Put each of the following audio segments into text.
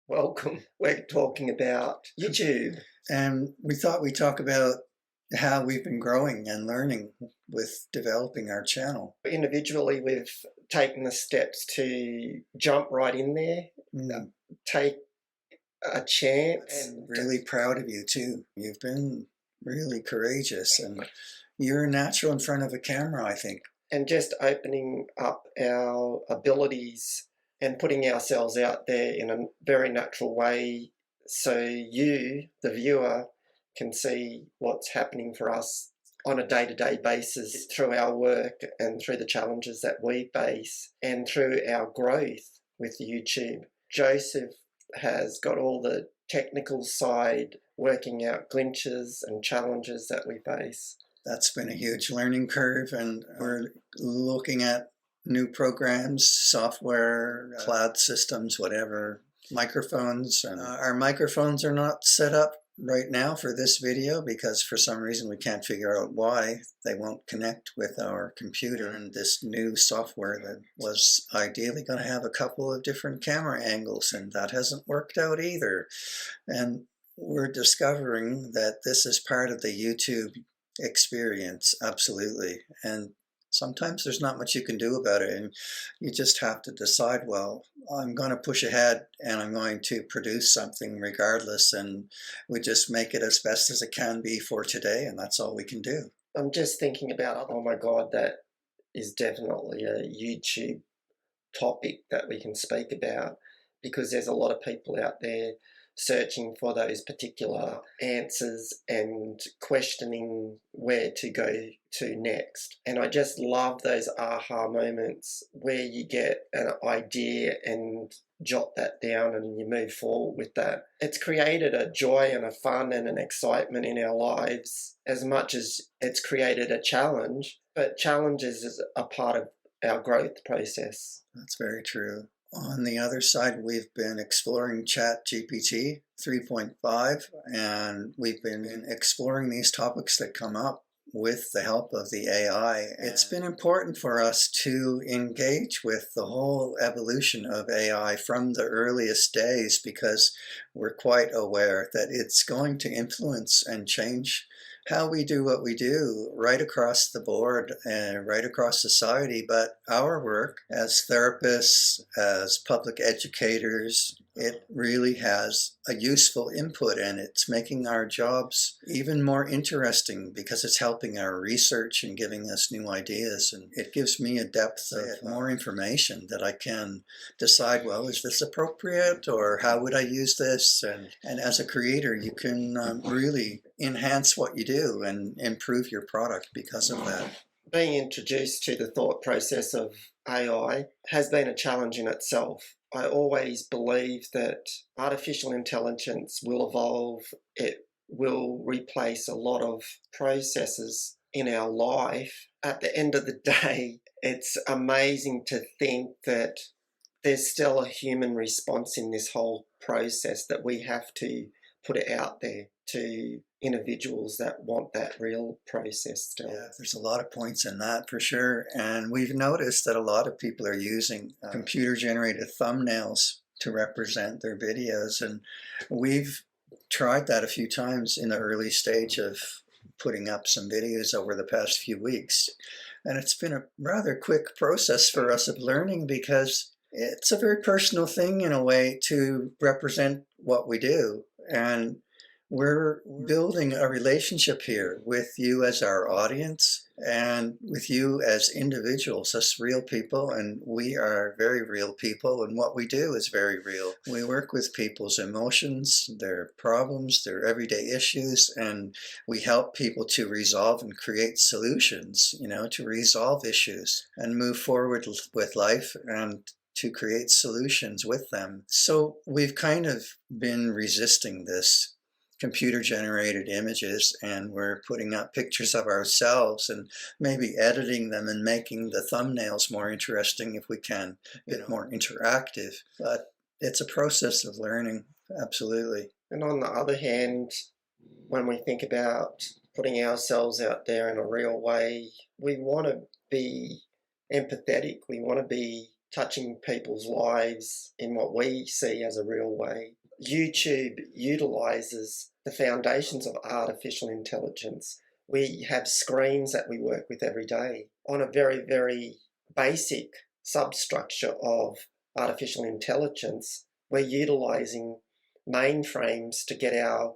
Welcome. We're talking about YouTube. And we thought we'd talk about how we've been growing and learning with developing our channel. Individually, we've taken the steps to jump right in there, take a chance. And really proud of you too. You've been really courageous and you're a natural in front of a camera, I think. And just opening up our abilities and putting ourselves out there in a very natural way so you, the viewer, can see what's happening for us on a day-to-day basis through our work and through the challenges that we face and through our growth with YouTube. Joseph has got all the technical side, working out glitches and challenges that we face. That's been a huge learning curve, and we're looking at new programs, software, cloud systems, whatever, microphones. And our microphones are not set up right now for this video because for some reason we can't figure out why they won't connect with our computer. And this new software that was ideally going to have a couple of different camera angles, and that hasn't worked out either. And we're discovering that this is part of the YouTube experience, absolutely. And sometimes there's not much you can do about it, and you just have to decide, well, I'm going to push ahead and I'm going to produce something regardless, and we just make it as best as it can be for today, and that's all we can do. I'm just thinking about, oh my God, that is definitely a YouTube topic that we can speak about, because there's a lot of people out there searching for those particular answers and questioning where to go to next. And I just love those aha moments where you get an idea and jot that down and you move forward with that. It's created a joy and a fun and an excitement in our lives as much as it's created a challenge, but challenges is a part of our growth process. That's very true. On the other side, we've been exploring ChatGPT 3.5, and we've been exploring these topics that come up with the help of the AI. It's been important for us to engage with the whole evolution of AI from the earliest days because we're quite aware that it's going to influence and change how we do what we do right across the board and right across society. But our work as therapists, as public educators, it really has a useful input, and it's making our jobs even more interesting because it's helping our research and giving us new ideas. And it gives me a depth of more information that I can decide, well, is this appropriate, or how would I use this? And as a creator, you can really enhance what you do and improve your product because of that. Being introduced to the thought process of AI has been a challenge in itself. I always believe that artificial intelligence will evolve. It will replace a lot of processes in our life. At the end of the day, it's amazing to think that there's still a human response in this whole process, that we have to put it out there to individuals that want that real process still. Yeah, there's a lot of points in that for sure. And we've noticed that a lot of people are using computer-generated thumbnails to represent their videos. And we've tried that a few times in the early stage of putting up some videos over the past few weeks. And it's been a rather quick process for us of learning because it's a very personal thing in a way to represent what we do. And we're building a relationship here with you as our audience and with you as individuals, us real people, and we are very real people, and what we do is very real. We work with people's emotions, their problems, their everyday issues, and we help people to resolve and create solutions, to resolve issues and move forward with life and to create solutions with them. So we've kind of been resisting this computer-generated images, and we're putting up pictures of ourselves and maybe editing them and making the thumbnails more interesting if we can, a bit more interactive. But it's a process of learning, absolutely. And on the other hand, when we think about putting ourselves out there in a real way, we want to be empathetic. We want to be touching people's lives in what we see as a real way. YouTube utilizes the foundations of artificial intelligence. We have screens that we work with every day on a very, very basic substructure of artificial intelligence. We're utilizing mainframes to get our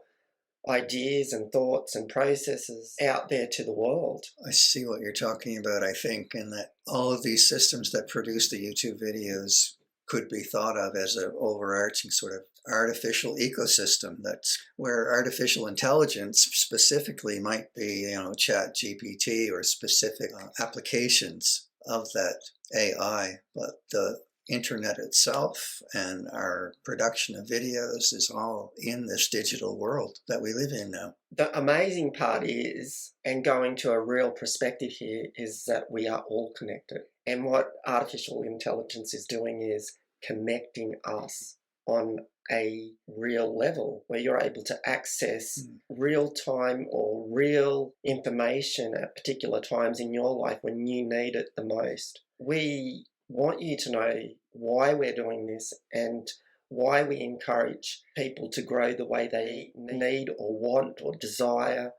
ideas and thoughts and processes out there to the world. I see what you're talking about, I think, and that all of these systems that produce the YouTube videos could be thought of as an overarching sort of artificial ecosystem. That's where artificial intelligence specifically might be, Chat GPT or specific applications of that AI, but the internet itself and our production of videos is all in this digital world that we live in now. The amazing part is, and going to a real perspective here, is that we are all connected. And what artificial intelligence is doing is connecting us on a real level where you're able to access real time or real information at particular times in your life when you need it the most. We want you to know why we're doing this and why we encourage people to grow the way they need or want or desire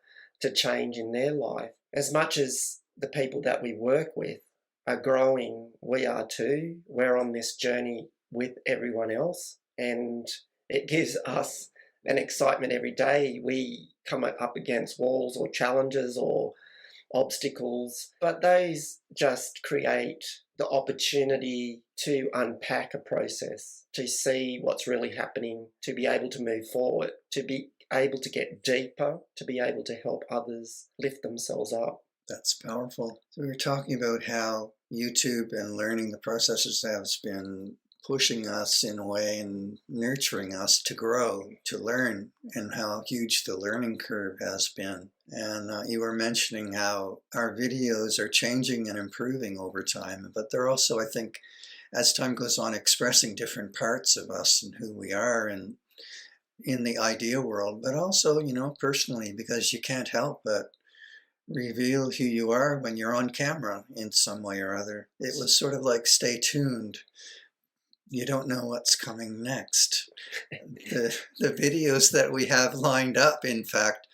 to change in their life. As much as the people that we work with are growing, we are too. We're on this journey with everyone else, and it gives us an excitement every day. We come up against walls or challenges or obstacles, but those just create the opportunity to unpack a process, to see what's really happening, to be able to move forward, to be able to get deeper, to be able to help others lift themselves up. That's powerful. So we were talking about how YouTube and learning the processes has been pushing us in a way and nurturing us to grow, to learn, and how huge the learning curve has been. And you were mentioning how our videos are changing and improving over time, but they're also, I think, as time goes on, expressing different parts of us and who we are and in the idea world, but also, personally, because you can't help but reveal who you are when you're on camera in some way or other. It was sort of like stay tuned. You don't know what's coming next. The videos that we have lined up, in fact,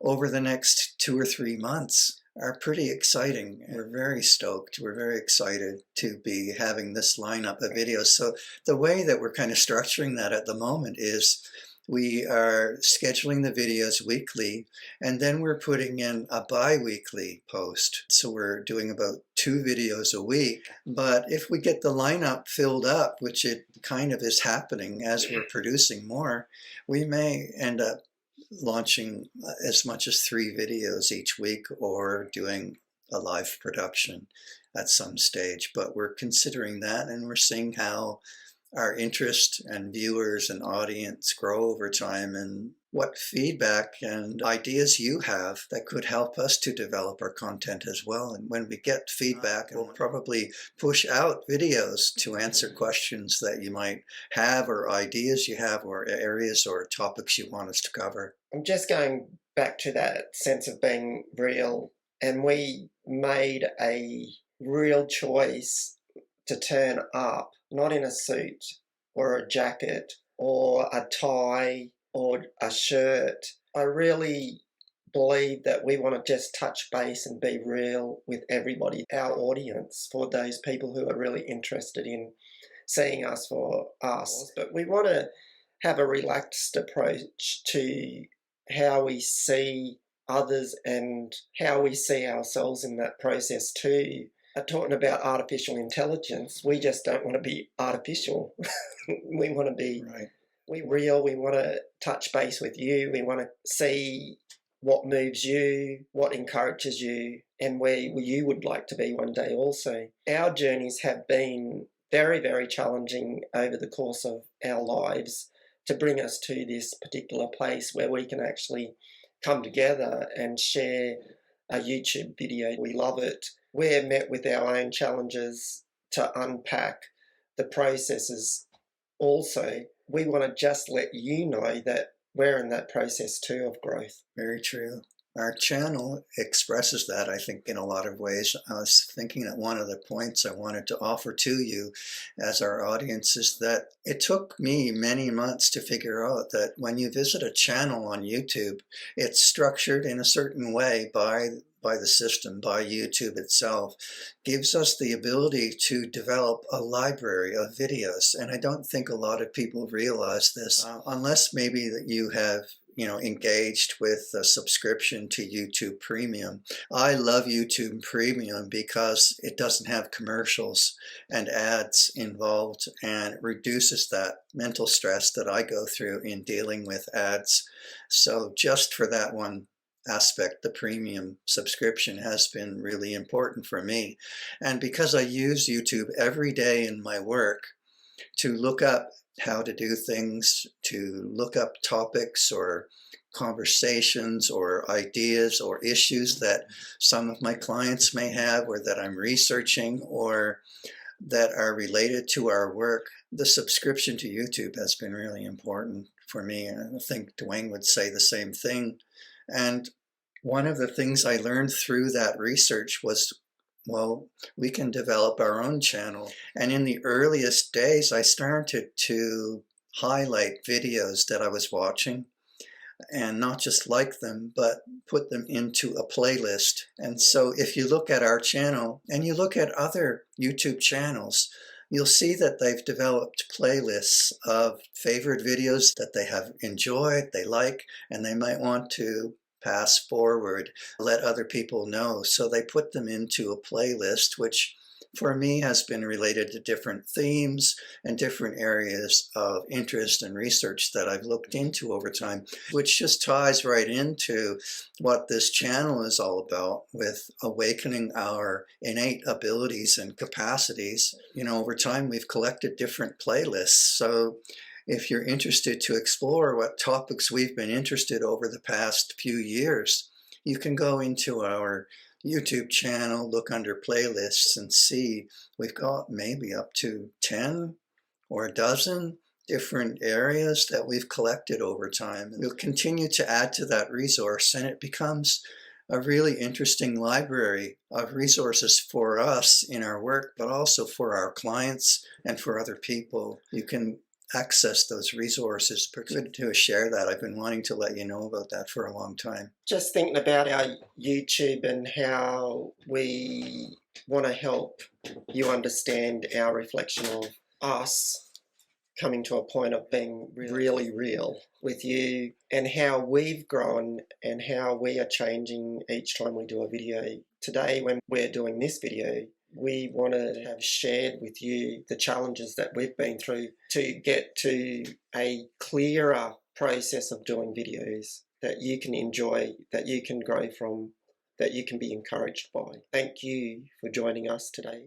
over the next 2 or 3 months are pretty exciting. We're very stoked. We're very excited to be having this lineup of videos. So the way that we're kind of structuring that at the moment is we are scheduling the videos weekly, and then we're putting in a bi-weekly post. So we're doing about 2 videos a week. But if we get the lineup filled up, which it kind of is happening as we're producing more, we may end up launching as much as 3 videos each week or doing a live production at some stage. But we're considering that, and we're seeing how our interest and viewers and audience grow over time, and what feedback and ideas you have that could help us to develop our content as well. And when we get feedback, we'll probably push out videos to answer questions that you might have, or ideas you have, or areas or topics you want us to cover. I'm just going back to that sense of being real, and we made a real choice to turn up, not in a suit or a jacket or a tie or a shirt. I really believe that we want to just touch base and be real with everybody, our audience, for those people who are really interested in seeing us for us. But we want to have a relaxed approach to how we see others and how we see ourselves in that process too. Talking about artificial intelligence, we just don't want to be artificial. We want to be real. We want to touch base with you. We want to see what moves you, what encourages you, and where you would like to be one day also. Our journeys have been very, very challenging over the course of our lives to bring us to this particular place where we can actually come together and share a YouTube video. We love it. We're met with our own challenges to unpack the processes also. We want to just let you know that we're in that process too of growth. Very true. Our channel expresses that, I think, in a lot of ways. I was thinking that one of the points I wanted to offer to you as our audience is that it took me many months to figure out that when you visit a channel on YouTube, it's structured in a certain way by the system, by YouTube itself, gives us the ability to develop a library of videos. And I don't think a lot of people realize this, unless maybe that you have engaged with a subscription to YouTube Premium. I love YouTube Premium because it doesn't have commercials and ads involved, and it reduces that mental stress that I go through in dealing with ads. So just for that one aspect, the premium subscription has been really important for me. And because I use YouTube every day in my work to look up how to do things, to look up topics or conversations or ideas or issues that some of my clients may have, or that I'm researching, or that are related to our work, the subscription to YouTube has been really important for me. And I think Dwayne would say the same thing. And one of the things I learned through that research was, well, we can develop our own channel. And in the earliest days, I started to highlight videos that I was watching, and not just like them, but put them into a playlist. And so if you look at our channel and you look at other YouTube channels, you'll see that they've developed playlists of favorite videos that they have enjoyed, they like, and they might want to pass forward, let other people know. So they put them into a playlist, which for me has been related to different themes and different areas of interest and research that I've looked into over time, which just ties right into what this channel is all about, with awakening our innate abilities and capacities. Over time we've collected different playlists. So if you're interested to explore what topics we've been interested over the past few years, you can go into our YouTube channel, look under playlists, and see we've got maybe up to 10 or a dozen different areas that we've collected over time. We'll continue to add to that resource, and it becomes a really interesting library of resources for us in our work, but also for our clients and for other people. You can access those resources. Good to share that. I've been wanting to let you know about that for a long time. Just thinking about our YouTube and how we want to help you understand our reflection of us coming to a point of being really real with you, and how we've grown and how we are changing each time we do a video. Today, when we're doing this video, we want to have shared with you the challenges that we've been through to get to a clearer process of doing videos that you can enjoy, that you can grow from, that you can be encouraged by. Thank you for joining us today.